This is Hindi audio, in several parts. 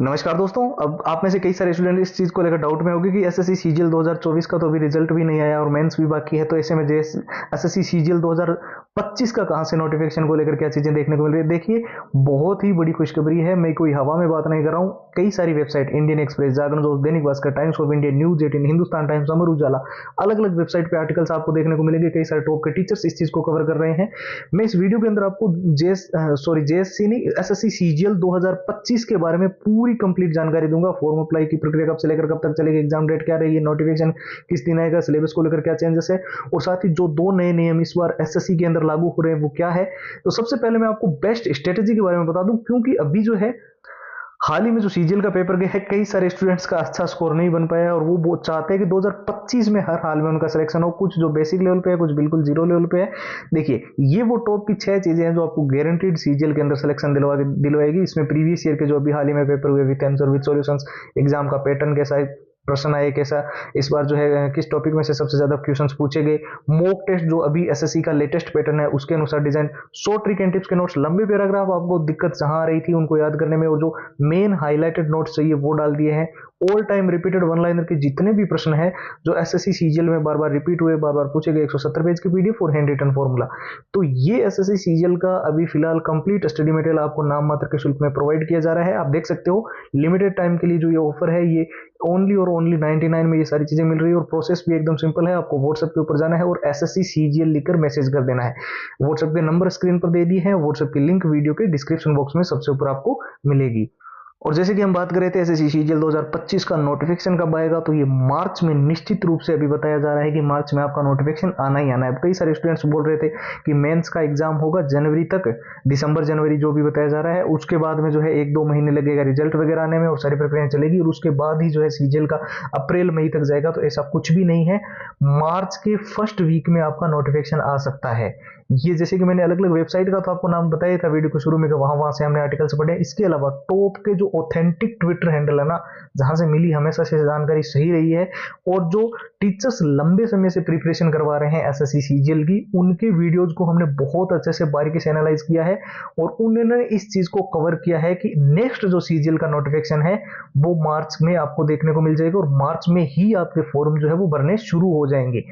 नमस्कार दोस्तों। अब आप में से कई सारे स्टूडेंट इस चीज़ को लेकर डाउट में होंगे कि एसएससी सीजीएल 2024 का तो अभी रिजल्ट भी नहीं आया और मेंस भी बाकी है, तो ऐसे में एसएससी सीजीएल 2025 का कहां से नोटिफिकेशन को लेकर क्या चीज़ें देखने को मिल रही है। देखिए, बहुत ही बड़ी खुशखबरी है। मैं कोई हवा में बात नहीं कर रहा हूँ। कई सारी वेबसाइट, इंडियन एक्सप्रेस, जागरण दोस्त, Dainik Bhaskar, Times of India, news 18, Hindustan Times, Amar Ujala, अलग अलग वेबसाइट पे आर्टिकल्स आपको देखने को मिलेंगे। कई सारे टॉप के टीचर्स इस चीज़ को कवर कर रहे हैं। मैं इस वीडियो के अंदर आपको जेएससी नहीं, एसएससी सीजीएल 2025 के बारे में पूरी कंप्लीट जानकारी दूंगा। फॉर्म अप्लाई की प्रक्रिया कब से लेकर कब तक चलेगी, एग्जाम डेट क्या रहेगी, नोटिफिकेशन किस दिन आएगा, सिलेबस को लेकर क्या चेंजेस है, और साथ ही जो दो नए नियम इस बार एसएससी के अंदर लागू हो रहे हैं वो क्या है। तो सबसे पहले मैं आपको बेस्ट स्ट्रेटेजी के बारे में बता दूं, क्योंकि अभी जो है हाल ही में जो सीजीएल का पेपर गया है, कई सारे स्टूडेंट्स का अच्छा स्कोर नहीं बन पाया और वो चाहते हैं कि 2025 में हर हाल में उनका सिलेक्शन हो। कुछ जो बेसिक लेवल पे है, कुछ बिल्कुल जीरो लेवल पे है। देखिए, ये वो टॉप की 6 चीजें हैं जो आपको गारंटीड सीजीएल के अंदर सिलेक्शन दिलवाएगी। इसमें प्रीवियस ईयर के जो अभी हाल ही में पेपर हुए with answer with solutions, exam का पैटर्न कैसा है, प्रश्न आए कैसा, इस बार जो है किस टॉपिक में से सबसे ज्यादा क्वेश्चंस पूछे गए, मॉक टेस्ट जो अभी एसएससी का लेटेस्ट पैटर्न है उसके अनुसार design, short trick and tips के नोट्स, लंबे पैराग्राफ आपको दिक्कत जहां आ रही थी उनको याद करने में, और जो मेन हाईलाइटेड नोट्स चाहिए वो डाल दिए हैं। All time repeated one liner के जितने भी प्रश्न हैं जो एसएससी सीजीएल में बार बार रिपीट हुए, बार बार पूछे गए, 170 पेज की पीडीएफ और हैंड रिटन फॉर्मूला। तो ये एसएससी सीजीएल का अभी फिलहाल कंप्लीट स्टडी मटेरियल आपको नाम मात्र के शुल्क में प्रोवाइड किया जा रहा है। आप देख सकते हो, लिमिटेड टाइम के लिए जो ये ऑफर है, ये ओनली और ओनली 99 में ये सारी चीजें मिल रही है। और प्रोसेस भी एकदम सिंपल है। आपको व्हाट्सएप के ऊपर जाना है और एसएससी सीजीएल लिखकर मैसेज कर देना है। व्हाट्सएप के नंबर स्क्रीन पर दे दिए हैं, व्हाट्सएप की लिंक वीडियो के डिस्क्रिप्शन बॉक्स में सबसे ऊपर आपको मिलेगी। और जैसे कि हम बात कर रहे थे एसएससी सीजीएल 2025 का नोटिफिकेशन कब आएगा, तो ये मार्च में निश्चित रूप से अभी बताया जा रहा है कि मार्च में आपका नोटिफिकेशन आना ही आना है। कई सारे स्टूडेंट्स बोल रहे थे कि मेंस का एग्जाम होगा जनवरी तक, दिसंबर जनवरी जो भी बताया जा रहा है, उसके बाद में जो है 1-2 महीने लगेगा रिजल्ट वगैरह आने में और सारी प्रक्रियाएं चलेगी, और उसके बाद ही जो है सीजीएल का अप्रैल मई तक जाएगा। तो ऐसा कुछ भी नहीं है, मार्च के फर्स्ट वीक में आपका नोटिफिकेशन आ सकता है। ये जैसे कि मैंने अलग अलग वेबसाइट का तो आपको नाम बताया था वीडियो को शुरू में, वहां से हमने आर्टिकल्स पढ़े। इसके अलावा टॉप के जो ऑथेंटिक ट्विटर हैंडल है ना, जहां से मिली हमेशा से जानकारी सही रही है, और जो टीचर्स लंबे समय से प्रिपरेशन करवा रहे हैं एसएससी सीजीएल की, उनके वीडियोज को हमने बहुत अच्छे से बारीकी से एनालाइज किया है और उन्होंने इस चीज को कवर किया है कि नेक्स्ट जो सीजीएल का नोटिफिकेशन है वो मार्च में आपको देखने को मिल जाएगा, और मार्च में ही आपके फॉर्म जो है वो भरने शुरू हो जाएंगे।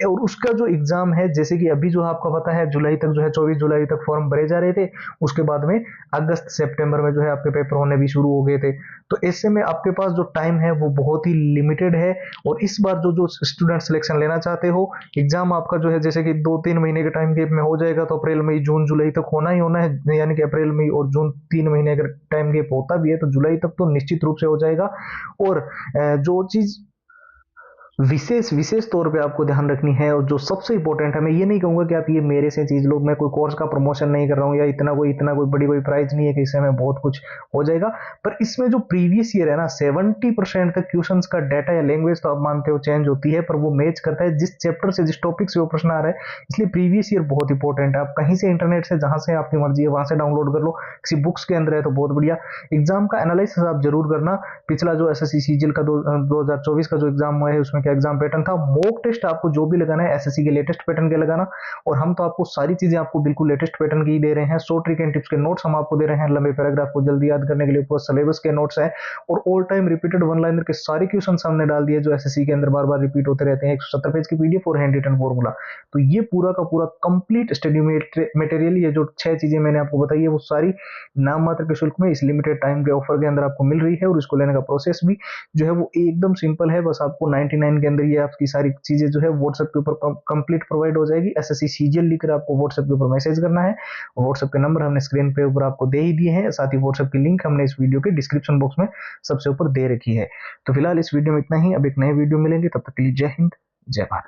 और उसका जो एग्जाम है, जैसे कि अभी जो आपको पता है जुलाई तक जो है 24 जुलाई तक फॉर्म भरे जा रहे थे, उसके बाद में अगस्त सितंबर में जो है आपके पेपर होने भी शुरू हो गए थे। तो ऐसे में आपके पास जो टाइम है वो बहुत ही लिमिटेड है। और इस बार जो स्टूडेंट सिलेक्शन लेना चाहते हो, एग्जाम आपका जो है जैसे कि 2-3 महीने के टाइम गैप में हो जाएगा, तो अप्रैल मई जून जुलाई तक होना ही होना है। यानी कि अप्रैल मई और जून 3 महीने अगर टाइम गैप होता भी है तो जुलाई तक तो निश्चित रूप से हो जाएगा। और जो चीज विशेष तौर पे आपको ध्यान रखनी है, और जो सबसे इंपॉर्टेंट है, मैं ये नहीं कहूंगा कि आप ये मेरे से चीज लो, मैं कोई कोर्स का प्रमोशन नहीं कर रहा हूँ या इतना कोई बड़ी कोई प्राइज नहीं है कि इससे हमें बहुत कुछ हो जाएगा। पर इसमें जो प्रीवियस ईयर है ना, 70% तक क्वेश्चंस का डाटा या लैंग्वेज तो आप मानते हो चेंज होती है, पर वो मैच करता है जिस चैप्टर से, जिस टॉपिक से वो प्रश्न आ रहा है। इसलिए प्रीवियस ईयर बहुत इंपॉर्टेंट है। आप कहीं से इंटरनेट से, जहां से आपकी मर्जी है वहां से डाउनलोड कर लो, किसी बुक्स के अंदर है तो बहुत बढ़िया। एग्जाम का एनालिसिस आप जरूर करना। पिछला जो एसएससी सीजीएल का 2024 का जो एग्जाम हुआ है उसमें क्या एग्जाम पैटर्न था, मॉक टेस्ट आपको जो भी लगाना है एसएससी के लेटेस्ट पैटर्न के लगाना। और हम तो आपको सारी चीजें आपको बिल्कुल लेटेस्ट पैटर्न की दे रहे हैं। शॉर्ट ट्रिक एंड टिप्स के नोट्स हम आपको दे रहे हैं, लंबे पैराग्राफ को जल्दी याद करने के लिए ऊपर सिलेबस के नोट्स हैं, और all time repeated one liner के सारे क्वेश्चन हमने डाल दिए जो एसएससी के अंदर बार बार रिपीट होते रहते हैं। 170 पेज की पीडीएफ और हैंड रिटन फॉर्मूला। तो ये पूरा का पूरा कंप्लीट स्टडी मटेरियल, ये जो 6 चीजें मैंने आपको बताई है वो सारी नाम मात्र के शुल्क में इस लिमिटेड टाइम के ऑफर के अंदर आपको मिल रही है। और इसको लेने का प्रोसेस भी जो है वो एकदम सिंपल है। बस आपको 99 के अंदर ये आपकी सारी चीजें जो है व्हाट्सएप के ऊपर कंप्लीट प्रोवाइड हो जाएगी। एसएससी सीजीएल लिखकर आपको व्हाट्सएप के ऊपर मैसेज करना है। व्हाट्सएप के नंबर हमने स्क्रीन पे ऊपर आपको दे ही दिए हैं, साथ ही व्हाट्सएप की लिंक हमने इस वीडियो के डिस्क्रिप्शन बॉक्स में सबसे ऊपर दे रखी है। तो फिलहाल इस वीडियो में इतना ही। अब एक नए वीडियो मिलेंगे, तब तक के लिए जय हिंद, जय भारत।